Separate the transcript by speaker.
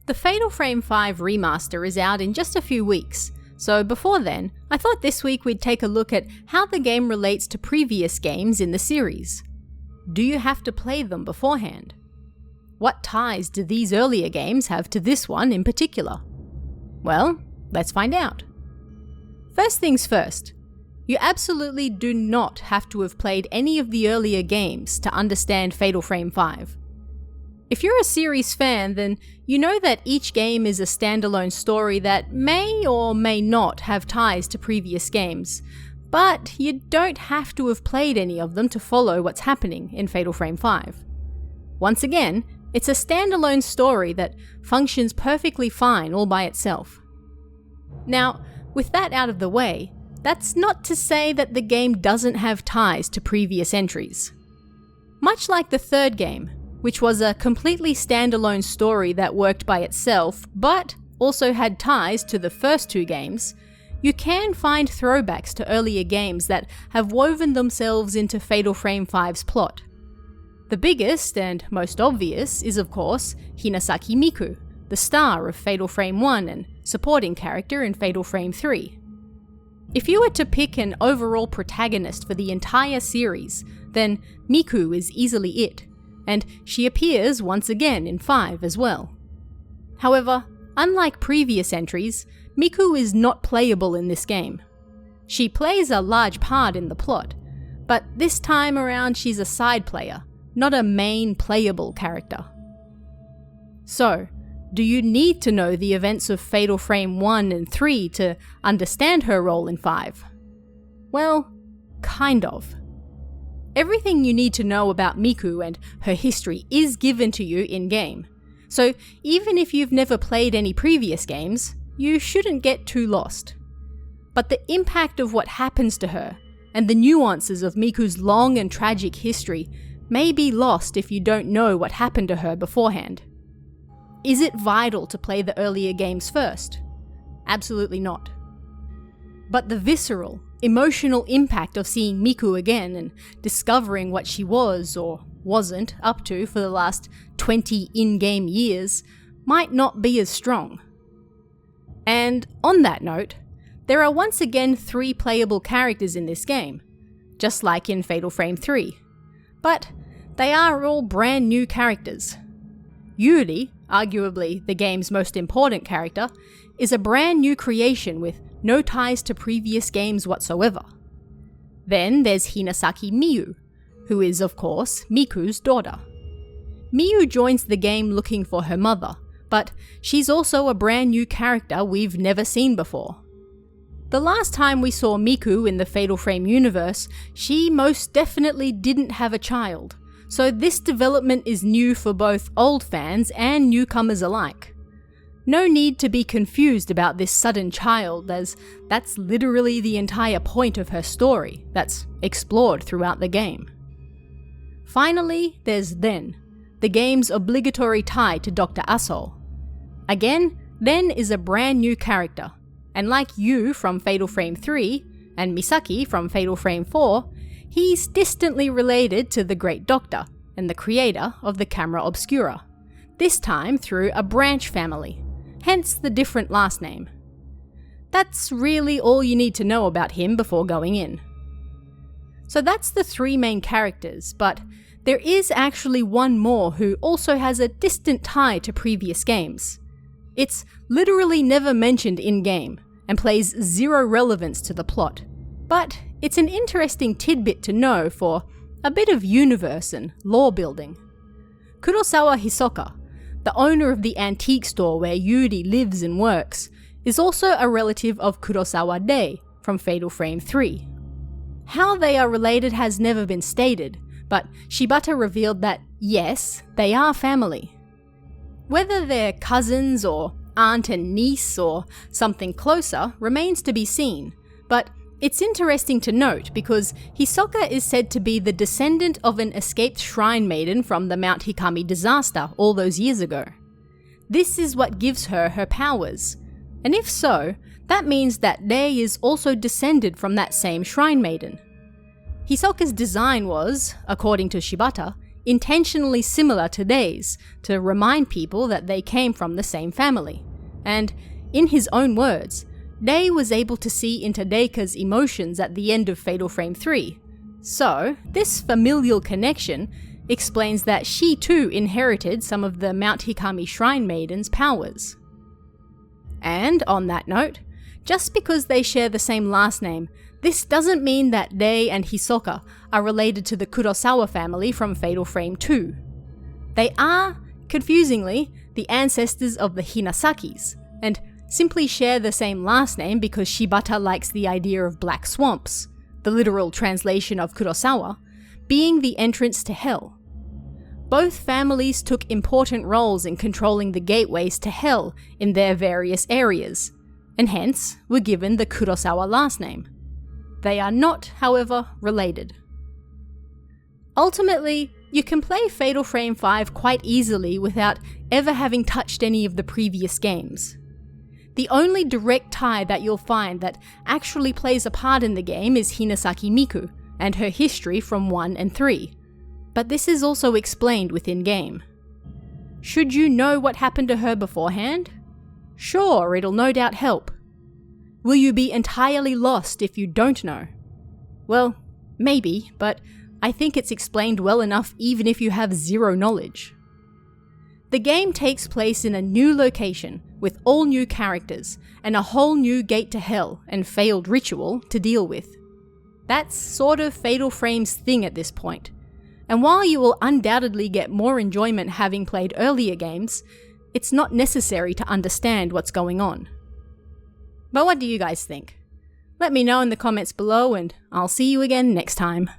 Speaker 1: The Fatal Frame 5 remaster is out in just a few weeks, so before then, I thought this week we'd take a look at how the game relates to previous games in the series. Do you have to play them beforehand? What ties do these earlier games have to this one in particular? Well, let's find out. First things first, you absolutely do not have to have played any of the earlier games to understand Fatal Frame 5. If you're a series fan, then you know that each game is a standalone story that may or may not have ties to previous games, but you don't have to have played any of them to follow what's happening in Fatal Frame 5. Once again, it's a standalone story that functions perfectly fine all by itself. Now, with that out of the way, that's not to say that the game doesn't have ties to previous entries. Much like the third game, which was a completely standalone story that worked by itself, but also had ties to the first two games, you can find throwbacks to earlier games that have woven themselves into Fatal Frame 5's plot. The biggest and most obvious is, of course, Hinasaki Miku, the star of Fatal Frame 1 and supporting character in Fatal Frame 3. If you were to pick an overall protagonist for the entire series, then Miku is easily it, and she appears once again in 5 as well. However, unlike previous entries, Miku is not playable in this game. She plays a large part in the plot, but this time around she's a side player, not a main playable character. So, do you need to know the events of Fatal Frame 1 and 3 to understand her role in 5? Well, kind of. Everything you need to know about Miku and her history is given to you in-game, so even if you've never played any previous games, you shouldn't get too lost. But the impact of what happens to her, and the nuances of Miku's long and tragic history, may be lost if you don't know what happened to her beforehand. Is it vital to play the earlier games first? Absolutely not. But the visceral, emotional impact of seeing Miku again and discovering what she was or wasn't up to for the last 20 in-game years might not be as strong. And on that note, there are once again 3 playable characters in this game, just like in Fatal Frame 3. But they are all brand new characters. Yuri, arguably the game's most important character, is a brand new creation with no ties to previous games whatsoever. Then there's Hinasaki Miyu, who is, of course, Miku's daughter. Miyu joins the game looking for her mother, but she's also a brand new character we've never seen before. The last time we saw Miku in the Fatal Frame universe, she most definitely didn't have a child, so this development is new for both old fans and newcomers alike. No need to be confused about this sudden child, as that's literally the entire point of her story that's explored throughout the game. Finally, there's Ren, the game's obligatory tie to Dr. Asshole. Again, Ren is a brand new character, and like Yu from Fatal Frame 3, and Misaki from Fatal Frame 4, he's distantly related to the Great Doctor and the creator of the Camera Obscura, this time through a branch family, hence the different last name. That's really all you need to know about him before going in. So that's the 3 main characters, but there is actually one more who also has a distant tie to previous games. It's literally never mentioned in-game, and plays 0 relevance to the plot, but it's an interesting tidbit to know for a bit of universe and lore building. Kurosawa Hisoka, the owner of the antique store where Yuri lives and works, is also a relative of Kurosawa Rei from Fatal Frame 3. How they are related has never been stated, but Shibata revealed that yes, they are family. Whether they're cousins or aunt and niece or something closer remains to be seen, but it's interesting to note because Hisoka is said to be the descendant of an escaped shrine maiden from the Mount Hikami disaster all those years ago. This is what gives her her powers, and if so, that means that Rei is also descended from that same shrine maiden. Hisoka's design was, according to Shibata, intentionally similar to Day's to remind people that they came from the same family. And, in his own words, Day was able to see into Deika's emotions at the end of Fatal Frame 3. So, this familial connection explains that she too inherited some of the Mount Hikami Shrine Maiden's powers. And, on that note, just because they share the same last name, this doesn't mean that Day and Hisoka are related to the Kurosawa family from Fatal Frame 2. They are, confusingly, the ancestors of the Hinasakis, and simply share the same last name because Shibata likes the idea of black swamps, the literal translation of Kurosawa, being the entrance to hell. Both families took important roles in controlling the gateways to hell in their various areas, and hence were given the Kurosawa last name. They are not, however, related. Ultimately, you can play Fatal Frame 5 quite easily without ever having touched any of the previous games. The only direct tie that you'll find that actually plays a part in the game is Hinasaki Miku and her history from 1 and 3, but this is also explained within game. Should you know what happened to her beforehand? Sure, it'll no doubt help. Will you be entirely lost if you don't know? Well, maybe, but I think it's explained well enough even if you have zero knowledge. The game takes place in a new location, with all new characters, and a whole new gate to hell and failed ritual to deal with. That's sort of Fatal Frame's thing at this point. And while you will undoubtedly get more enjoyment having played earlier games, it's not necessary to understand what's going on. But what do you guys think? Let me know in the comments below, and I'll see you again next time.